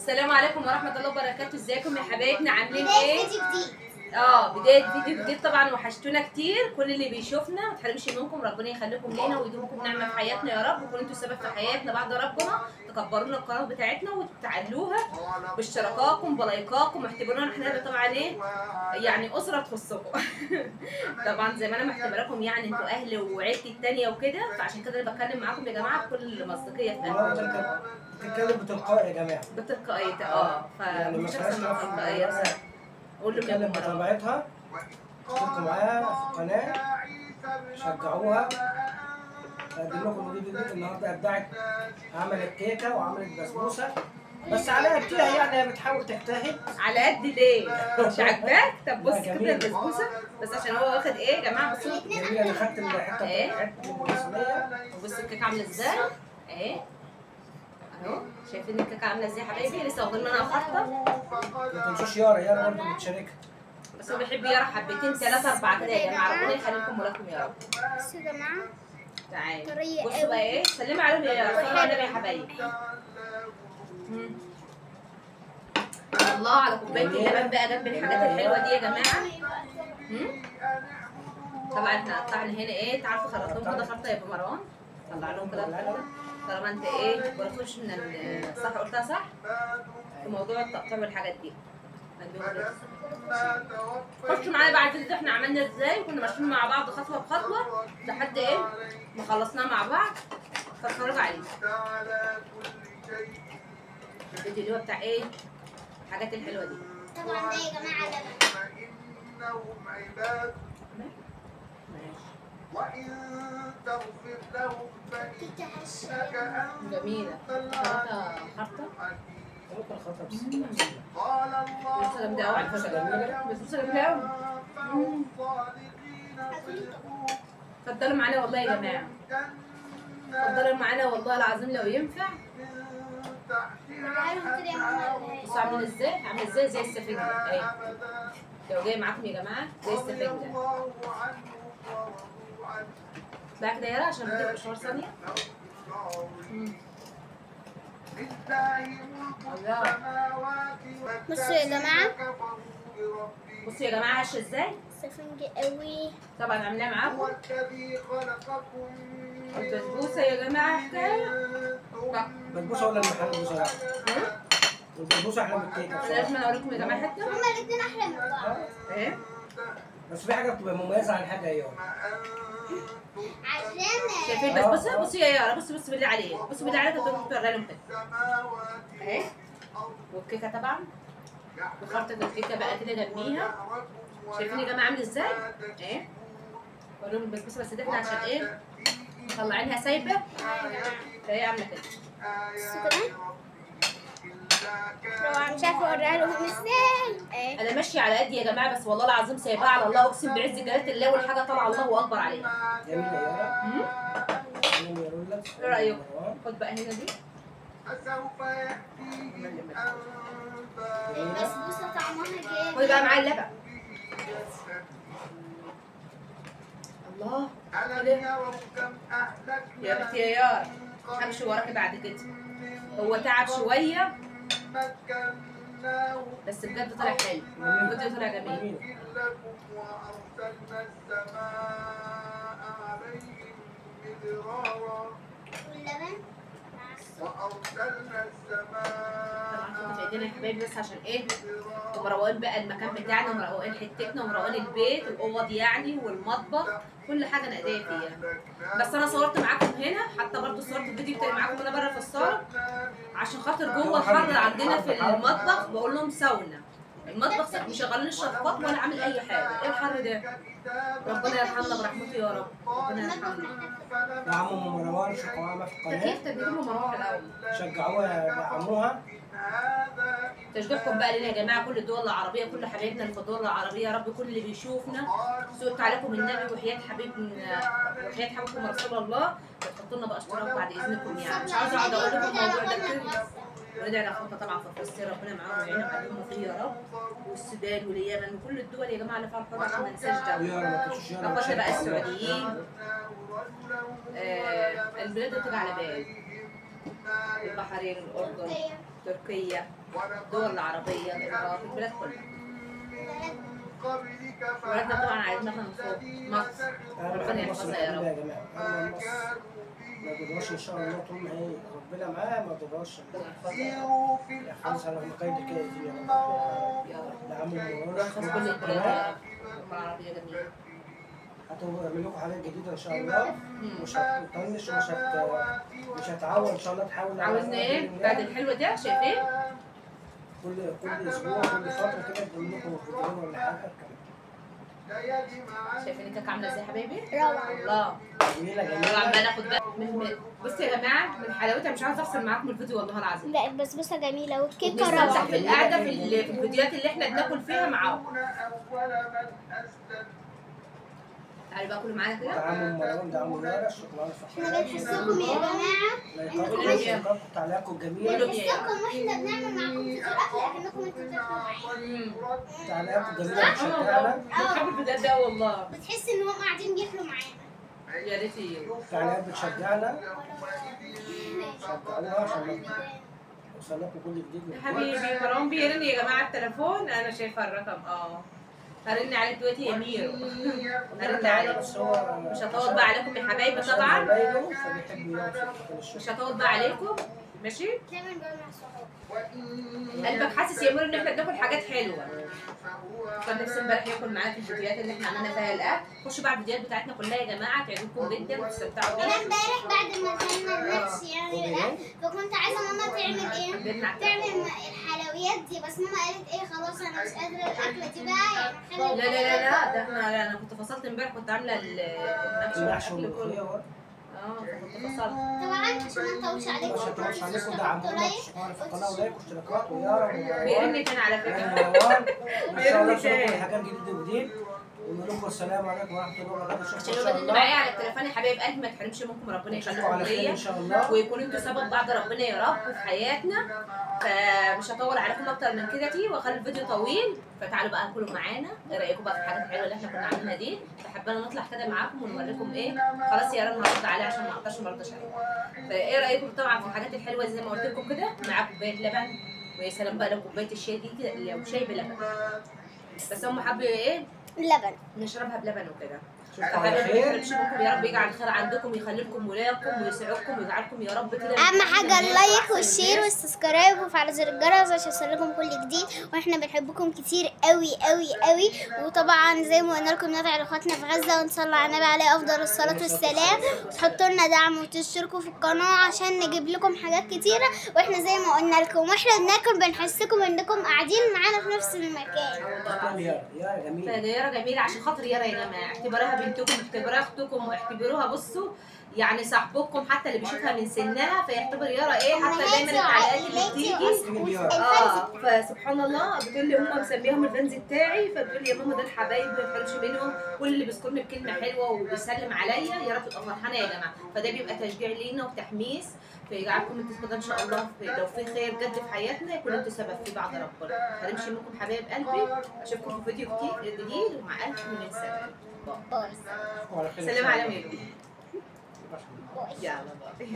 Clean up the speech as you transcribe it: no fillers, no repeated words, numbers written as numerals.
السلام عليكم ورحمة الله وبركاته. ازيكم يا حبايبنا؟ عاملين بداية ايه؟ فيديو جديد. بداية فيديو جديد. طبعا وحشتونا كتير، كل اللي بيشوفنا ما تحرمش منكم، ربنا يخليكم لينا ويدومكم نعمة في حياتنا يا رب، وكونوا انتوا سبب في حياتنا بعد ربنا. تكبروا لنا القناة بتاعتنا وتعلوها باشتراكاتكم بلايكاتكم، واعتبرونا احنا طبعا ايه يعني أسرة تخصكم. طبعا زي ما انا محتبراكم يعني انتوا اهل وعيلتي التانية وكده، فعشان كده انا بتكلم معاكم يا جماعة بكل مصداقية في قلبي. بتتكلم بتلقائي يا جماعه، بتلقائية يعني فمش ما احسن من تلقائية بصراحة. قول له بتتكلم منكم مرة. بطبيعتها. اشتركوا معاها في القناه، شجعوها. اقدم لكم فيديو جديد. النهارده ابدعت، عملت كيكه وعملت بسبوسه، بس على قدها يعني هي بتحاول تجتهد. على قد ليه؟ مش عاجباك؟ طب بص لا، كده جميل. البسبوسه بس عشان هو واخد ايه يا جماعه. بصوا جميل. انا خدت الحته ايه؟ بتاعت الصينيه. وبصوا الكيكه عامله ازاي اهي اهو. شايفين الكيكه عامله ازاي يا حبايبي؟ لسه واخدين منها خرطه. ما تنسوش يارا برضه بتشاركها. بس هو بيحب يقرا حبتين 3 4 كده يا جماعه، ربنا يخليكم ولكم يا رب. بصوا يا جماعة، تعالوا طرية بصوا بقى ايه، سلمي عليهم يا يارا، صلوا على النبي يا حبايبي. الله على كوبايه اللبن بقى جنب الحاجات الحلوه دي يا جماعه. طبعا احنا قطعنا هنا ايه، تعرفوا خرط لهم كده خرطه يا ابو مروان، طلع لهم كده الخرطه طالما انت ايه برافوش من صح، قلتها صح في موضوع التقطيع والحاجات دي. خشوا معايا بعد كده احنا عملنا ازاي، وكنا ماشيين مع بعض خطوه بخطوه لحد ايه ما خلصناه مع بعض. فاتفرجوا عليه الفيديو اللي هو بتاع ايه الحاجات الحلوه دي. طبعا ده يا جماعة لبن. وإن تغفر لهم فإنك أنت جميله خرطه ممكن الخطأ بس. قال الله بسبوسه جامده قوي على فكره، جميله بسبوسه جامده قوي. اتفضلوا معانا والله يا جماعه، اتفضلوا معانا والله العظيم لو ينفع. وريها كده يا ماما. بصوا عاملين ازاي، عامل ازاي زي السفنجه اهي. لو جاي معاكم يا جماعه زي السفنجه. بقى كده يارا عشان ما تبقاش مشوار ثانيه. بصوا يا جماعة، بصوا يا جماعه عايشه ازاي. سفنجة قوي. طبعا عاملاه معاكم البسبوسه يا جماعه حكايه. البسبوسه ولا المحل بصراحه؟ البسبوسه احلى من الكيكه بصراحه. لازم انا اوريكم يا جماعه حته هما الاتنين أحلى من بعض. ايه. بس في حاجه بتبقى مميزه عن حاجه ايوه. عشان شايفين البسبوسه؟ بصوا يا يارا، بصوا بالله عليك، بصوا بالله عليك توري لهم كده اهي. والكيكه طبعا وخرطه الكيكه بقى كده جنبيها. شايفين يا جماعه عامل ازاي ايه. وريهم البسبوسه بس دي احنا عشان ايه مطلعينها سايبه فهي عامله كده. بصوا كده. طبعا مش عارفة أوريها لهم ازاي. ايه. انا ماشيه على قد يا جماعه، بس والله العظيم سايباها على الله، اقسم بعز جلاله الله، والحاجه طالعه الله اكبر عليها. جميله يا يارا. جميل يا رولا. ايه رايكم؟ خد بقى هنا دي. البسبوسة طعمها جامد. خد بقى معايا اللبن. الله يا بنتي يا يار، همشي وراكي بعد كده. هو تعب شويه بس بجد طلع حلو، الفيديو طلع جميل. واللبن. طبعا في ايدينا يا حبايبي بس عشان ايه مروقين بقى المكان بتاعنا، ومروقين حتتنا، ومروقين البيت الاوض يعني والمطبخ، كل حاجه انا ايديا فيها. بس انا صورت معاكم هنا، حتى برضو صورت الفيديو بتاعي معاكم انا بره في الصاله، عشان خاطر جوه الحر عندنا في المطبخ بقول لهم ساونا. المطبخ مشغلين الشفاط ولا عامل اي حاجه. ايه الحر ده؟ ربنا يرحمنا برحمته يا رب، ربنا يرحمنا. يا عم ام مروان شجعوها في القناه. كيف تجيبوا مروحه الاول؟ شجعوها دعموها. تشجيعكم بقى لنا يا جماعه، كل الدول العربيه، كل حبايبنا اللي في الدول العربيه، يا رب كل اللي بيشوفنا سئلت عليكم النبي وحياه حبيبنا وحياه حبيبكم رسول الله، تحطوا لنا بقى اشتراك بعد اذنكم. يعني مش عاوزه اقعد اقول لكم الموضوع ده كتير. وندعي لاخواتنا طبعا في فلسطين، ربنا معاهم ويعينهم عليهم فيه يا رب، والسودان واليمن وكل الدول يا جماعه اللي فيها الحرب عشان ما ننساش دوله. اخواتنا بقى السعوديين، البلاد اللي بتيجي على بالي، البحرين، الاردن، تركيا، الدول العربيه، الامارات، البلاد كلها. ولادنا طبعا عايزين ناخد من فوق مصر. ربنا يحفظها يا رب. يا جماعه اما مصر ما تضرش ان شاء الله طول ما هي ربنا معاها ما تضرش. يا خمسه انا مقيد كده يا رب. يا رب. ده عم يحفظ كل المرور البلاد يا رب. الأمة العربية جميلة. هتعمل لكم حاجات جديده ان شاء الله، مش هتطنش ومش مش هتعود ان شاء الله تحاول على عاوزنا ايه بعد الحلوة ده شايفين؟ كل اسبوع كل فتره كده تجيب لكم فيديوهين ولا حاجه شايفين الكيكة عاملة ازاي يا حبايبي؟ روعة. الله. جميله يلا جميله. عمال ناخد بالك من بصوا يا جماعة من حلاوتها مش عاوزة افصل معاكم الفيديو والله العظيم. لا البسبوسة جميلة والكيكة نستمتع روعة. في القعدة في الفيديوهات اللي احنا بناكل فيها معاهم. تعالوا بقى كلوا معانا ده كده. عم مروان ده عم يارا الشوكولاته احنا بنحسكم يا جماعة، تعليقاتكم الجميله. كلوا يا بنحسكم واحنا بنعمل معاكم فيديو الأكل أكنكم انتوا بتاكلوا معانا. تعليقاتكم الجميله بتشجعنا. بحب الفيديوهات ده والله. بتحس إن هم قاعدين بياكلوا معانا. يا ريت يجوا. تعليقات بتشجعنا شجعوها عشان يوصل لكم كل جديد يا من حبيبي مروان بيرن يا جماعة التليفون انا شايفة الرقم هرن عليك دلوقتي يا ميرو. هرن عليك. بس هو مش هطول بقى عليكم يا حبايبي عشان طبعا. زمايله فبيحب يقعد في مكان الشغل. مش هطول بقى عليكم ماشي. دايما بجمع صحاب. قلبك حاسس يا ميرو ان احنا بناكل حاجات حلوة. كان نفسي امبارح ياكل معانا في الفيديوهات اللي احنا عملنا فيها الاكل. خشوا بقى الفيديوهات بتاعتنا كلها يا جماعة تعجبكم جدا وتستمتعوا أنا بيها. امبارح بعد ما كنا المحشي يعني الأكل فكنت عايزة ماما تعمل إيه؟ تعمل الحلويات دي بس ماما قالت إيه خلاص أنا مش قادرة الأكلة دي بقى يعني لا لا لا لا ده احنا لا انا كنت فصلت امبارح كنت عاملة المحشي والأكل والملوخيه كله. فكنت فصلت. طبعا عشان ما نطولش عليكم عشان تبقاش عليكم تحطوا دعمونا لايك وتشتركوا في القناه ولايك واشتراكات ويارا بيرن كان على فكرة. ومروان ان شاء الله تشوفوا حاجات جديده وجديد ونقول لكم السلام عليكم ورحمه الله وبركاته. عشان اشوفكم ان يبقى شاء اللي معايا الله على التليفون يا حبايب قلبي ما تحرمش منكم ربنا نشوفكم يخليكم على خير ليا ان شاء الله. ويكون انتوا سبب بعد ربنا يا رب في حياتنا. فمش هطول عليكم اكتر من كده واخلي الفيديو طويل. فتعالوا بقى كلوا معانا. ايه رايكم بقى في الحاجات الحلوه اللي احنا كنا عاملينها دي؟ فحبينا نطلع كده معاكم ونوريكم ايه. خلاص يا رنا هرد عليه عشان ما اقدرش ما اردش عليه. فايه رايكم طبعا في الحاجات الحلوه زي ما قلت لكم كده مع كوبايه لبن. ويا سلام بقى لو كوبايه الشاي دي كده لو شاي بلبن. بس هم حابين ايه لبن. نشربها بلبن وكده. اشوفكم على فحابب خير. يخليكم يا رب يجعل الخير عندكم يخلي لكم ولاكم ويسعدكم ويجعلكم يا رب كده. اهم حاجه اللايك والشير والسبسكرايب وفعل زر الجرس عشان يوصلكم كل جديد واحنا بنحبكم كتير قوي قوي قوي. وطبعا زي ما قلنا لكم ندعي لاخواتنا في غزه ونصلي على النبي عليه افضل الصلاه والسلام وتحطوا لنا دعم وتشتركوا في القناه عشان نجيب لكم حاجات كتيره. واحنا زي ما قلنا لكم واحنا بناكل بنحسكم انكم قاعدين معانا في نفس المكان. تسلم يارا جميل. يارا جميلة عشان خاطر يارا يا جماعة. اعتبروها بنتكم اعتبروها اختكم واعتبروها بصوا يعني صاحبكم حتى اللي بيشوفها من سنها فيعتبر يارا ايه حتى دايما التعليقات اللي بتيجي فسبحان الله بتقول لي هم مسميهم الفانز بتاعي فبتقول لي يا ماما ده الحبايب ما تفرقش منهم كل اللي بيذكرني بكلمه حلوه وبيسلم عليا يارا تبقى فرحانه يا جماعه. فده بيبقى تشجيع لينا وتحميس فيجعلكم انتوا كده ان شاء الله لو في خير جد في حياتنا يكون انتوا سبب فيه بعد ربنا. ما تحرمش منكم حبايب قلبي. اشوفكم في فيديو جديد ومع الف من السلامه. باي. سلام على ميرو. يلا باي.